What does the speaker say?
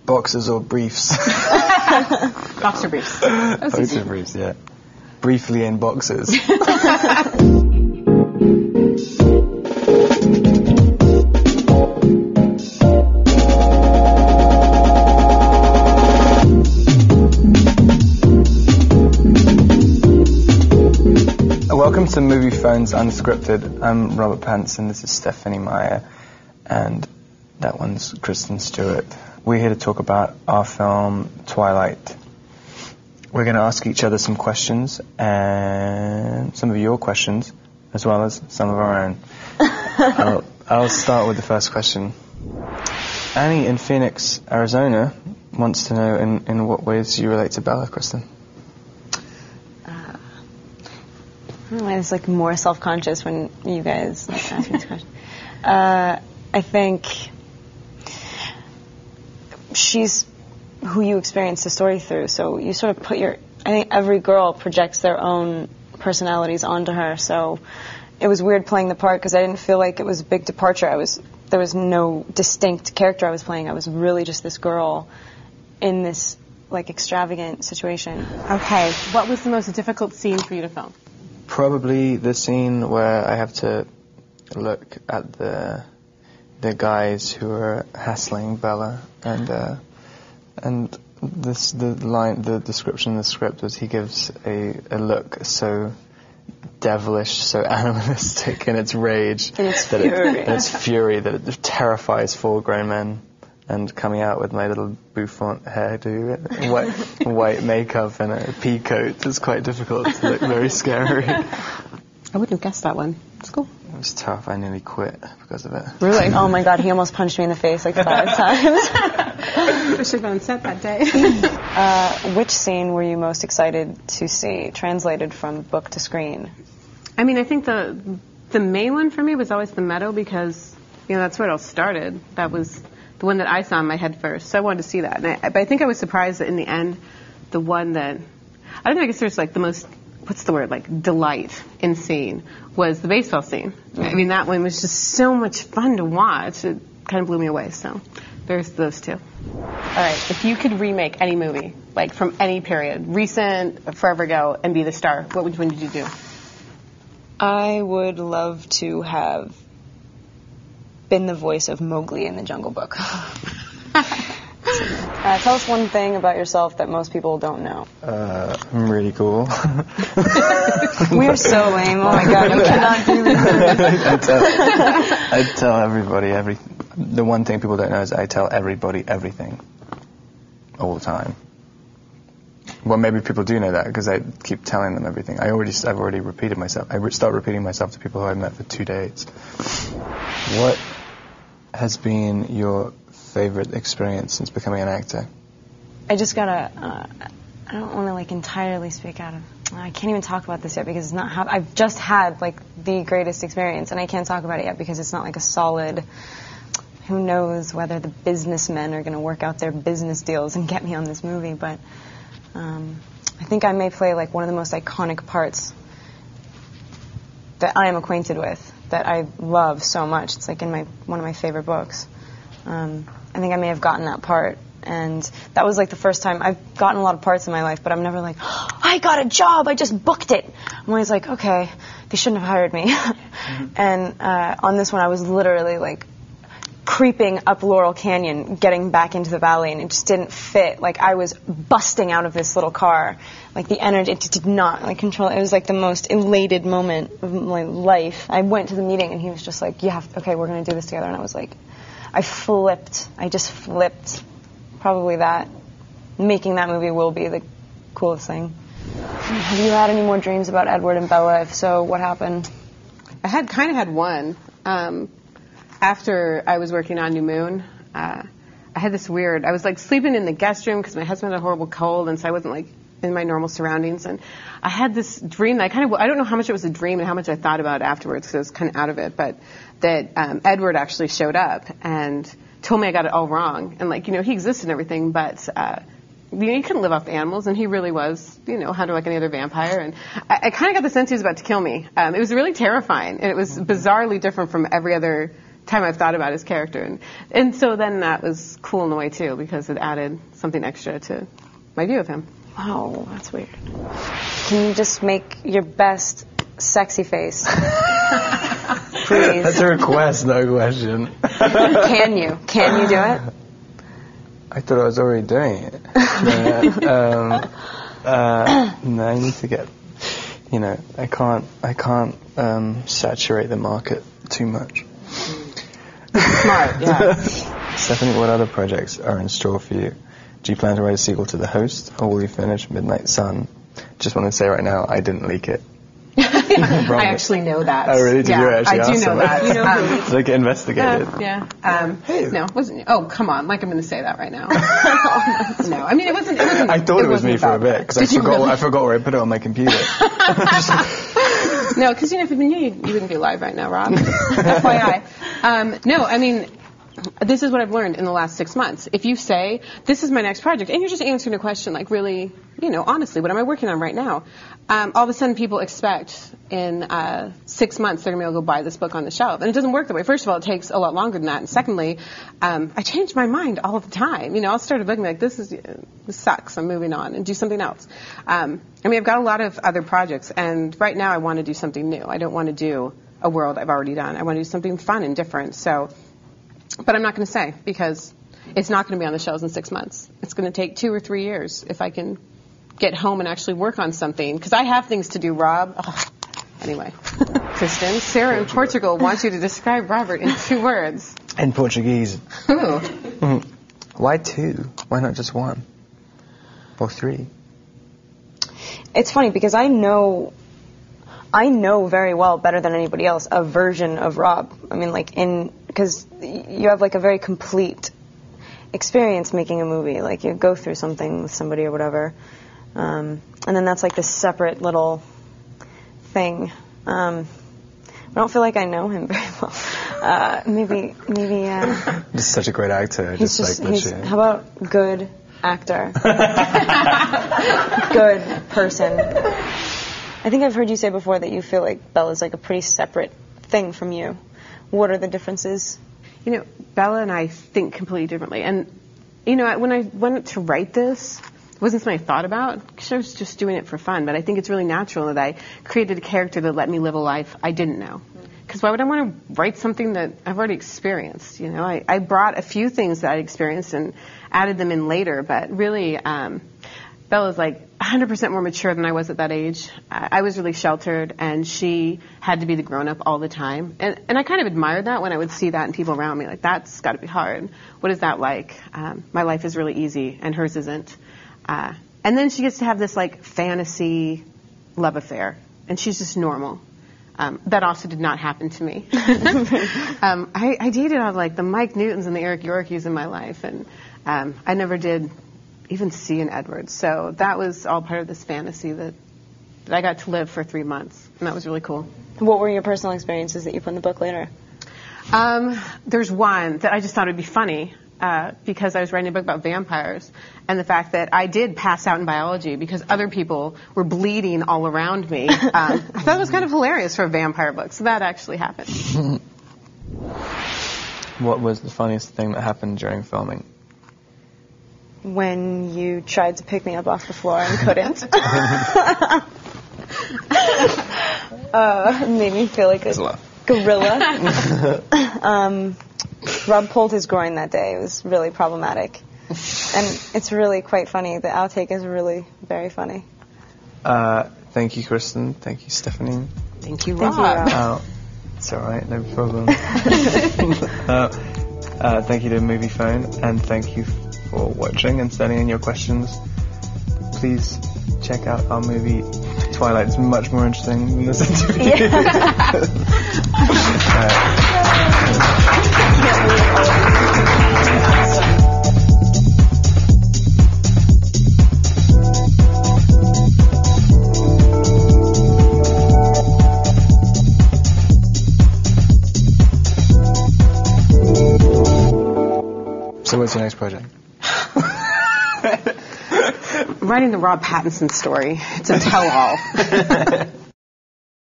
Boxers or briefs? Boxer briefs. Boxer briefs, yeah. Briefly in boxers. Welcome to Movie Phones Unscripted. I'm Robert Pattinson, this is Stephanie Meyer, and that one's Kristen Stewart. We're here to talk about our film, Twilight. We're going to ask each other some questions, and some of your questions, as well as some of our own. I'll start with the first question. Annie in Phoenix, Arizona, wants to know in what ways you relate to Bella, Kristen. I was like more self-conscious when you guys asked me this question. I think she's who you experience the story through. So you sort of put I think every girl projects their own personalities onto her. So it was weird playing the part because I didn't feel like it was a big departure. There was no distinct character I was playing. I was really just this girl in this like extravagant situation. Okay, what was the most difficult scene for you to film? Probably the scene where I have to look at the guys who are hassling Bella, and the description in the script was he gives a look so devilish, so animalistic in its rage, in its fury that it terrifies full grown men. And coming out with my little bouffant hairdo, white makeup and a pea coat is quite difficult to look very scary. I wouldn't have guessed that one. It's cool. It was tough. I nearly quit because of it. Really? Oh my God, he almost punched me in the face like 5 times. I should have been on set that day. Which scene were you most excited to see translated from book to screen? I mean, I think the main one for me was always the meadow because, that's where it all started. That was the one that I saw in my head first, so I wanted to see that. But I think I was surprised that in the end, the one that, I don't know, I guess there's like the most, what's the word, like delight in scene was the baseball scene. Mm-hmm. I mean, that one was just so much fun to watch. It kind of blew me away, so there's those two. All right, if you could remake any movie, like from any period, recent, forever ago, and be the star, which one did you do? I would love to have been the voice of Mowgli in the Jungle Book. Tell us one thing about yourself that most people don't know. I'm really cool. We're so lame. Oh my God, you cannot do this. I tell everybody the one thing people don't know is I tell everybody everything all the time. Well, maybe people do know that because I keep telling them everything. I've already repeated myself. I start repeating myself to people who I've met for 2 dates. What has been your favorite experience since becoming an actor? I just gotta, I don't want to like entirely speak out of, I can't even talk about this yet because it's not I've just had like the greatest experience and I can't talk about it yet because it's not like a solid, who knows whether the businessmen are going to work out their business deals and get me on this movie, but I think I may play like one of the most iconic parts that I am acquainted with, that I love so much. It's like in one of my favorite books. I think I may have gotten that part, and that was like the first time. I've gotten a lot of parts in my life, but I'm never like, oh, I got a job, I just booked it. I'm always like, okay, they shouldn't have hired me. And on this one, I was literally like creeping up Laurel Canyon, getting back into the valley, and it just didn't fit. Like I was busting out of this little car. Like the energy, it did not like control. It was like the most elated moment of my life. I went to the meeting and he was just like, okay, we're going to do this together. And I was like, I just flipped. Probably that. Making that movie will be the coolest thing. Have you had any more dreams about Edward and Bella? If so, what happened? I had one. After I was working on New Moon, I had this I was like sleeping in the guest room because my husband had a horrible cold, and so I wasn't like in my normal surroundings. And I had this dream that I don't know how much it was a dream and how much I thought about it afterwards because I was kind of out of it, but that Edward actually showed up and told me I got it all wrong. And he existed and everything, but he couldn't live off the animals, and he really was, hunter like any other vampire. And I kind of got the sense he was about to kill me. It was really terrifying, and it was bizarrely different from every other time I've thought about his character. And so then that was cool in a way, too, because it added something extra to my view of him. Oh, that's weird. Can you just make your best sexy face? Please. That's a request, no question. Can you? Can you do it? I thought I was already doing it. No, I need to get, I can't saturate the market too much. Smart, yeah. Stephanie, what other projects are in store for you? Do you plan to write a sequel to The Host, or will you finish Midnight Sun? Just want to say right now, I didn't leak it. I actually know that. Oh, really? Did you actually I do know that. You know, like investigated. Yeah. No, it wasn't. Oh, come on! Like I'm going to say that right now. No, I mean it wasn't. I thought it was me for a bit because I forgot where I put it on my computer. No, because if you knew, you wouldn't be live right now, Rob. FYI. No, I mean. This is what I've learned in the last 6 months. If you say, this is my next project, and you're just answering a question like really, honestly, what am I working on right now? All of a sudden people expect in 6 months they're going to be able to go buy this book on the shelf. And it doesn't work that way. First of all, it takes a lot longer than that. And secondly, I change my mind all the time. I'll start a book and be like, this sucks, I'm moving on, and do something else. I've got a lot of other projects, and right now I want to do something new. I don't want to do a world I've already done. I want to do something fun and different. But I'm not going to say, because it's not going to be on the shelves in 6 months. It's going to take 2 or 3 years if I can get home and actually work on something. Because I have things to do, Rob. Anyway. Kristen, Sarah in Portugal wants you to describe Robert in 2 words. In Portuguese. Ooh. Why 2? Why not just 1? Or 3? It's funny because I know very well, better than anybody else, a version of Rob. I mean, because you have like a very complete experience making a movie. Like you go through something with somebody or whatever, and then that's like this separate little thing. I don't feel like I know him very well. Maybe. He's such a great actor. How about good actor? Good person. I think I've heard you say before that you feel like Bella's like a pretty separate thing from you. What are the differences? Bella and I think completely differently. And, when I went to write this, it wasn't something I thought about, because I was just doing it for fun. But I think it's really natural that I created a character that let me live a life I didn't know. Because why would I want to write something that I've already experienced? I brought a few things that I experienced and added them in later. But really, Bella's like 100% more mature than I was at that age. I was really sheltered, and she had to be the grown-up all the time. And I kind of admired that when I would see that in people around me. Like, that's got to be hard. What is that like? My life is really easy, and hers isn't. And then she gets to have this, like, fantasy love affair, and she's just normal. That also did not happen to me. I dated all, like, the Mike Newtons and the Eric Yorkies in my life, and I never did even see an Edwards. So that was all part of this fantasy that I got to live for 3 months, and that was really cool. What were your personal experiences that you put in the book later? There's one that I just thought would be funny because I was writing a book about vampires, and the fact that I did pass out in biology because other people were bleeding all around me. I thought it was kind of hilarious for a vampire book, so that actually happened. What was the funniest thing that happened during filming? When you tried to pick me up off the floor and couldn't. Made me feel like a gorilla. Rob pulled his groin that day. It was really problematic. And it's really quite funny. The outtake is really very funny. Thank you, Kristen. Thank you, Stephanie. Thank you, Rob. It's all right, no problem. Thank you to Movie Phone, and thank you for watching and sending in your questions. Please check out our movie Twilight. It's much more interesting than this interview. So what's your next project? Writing the Rob Pattinson story. It's a tell-all.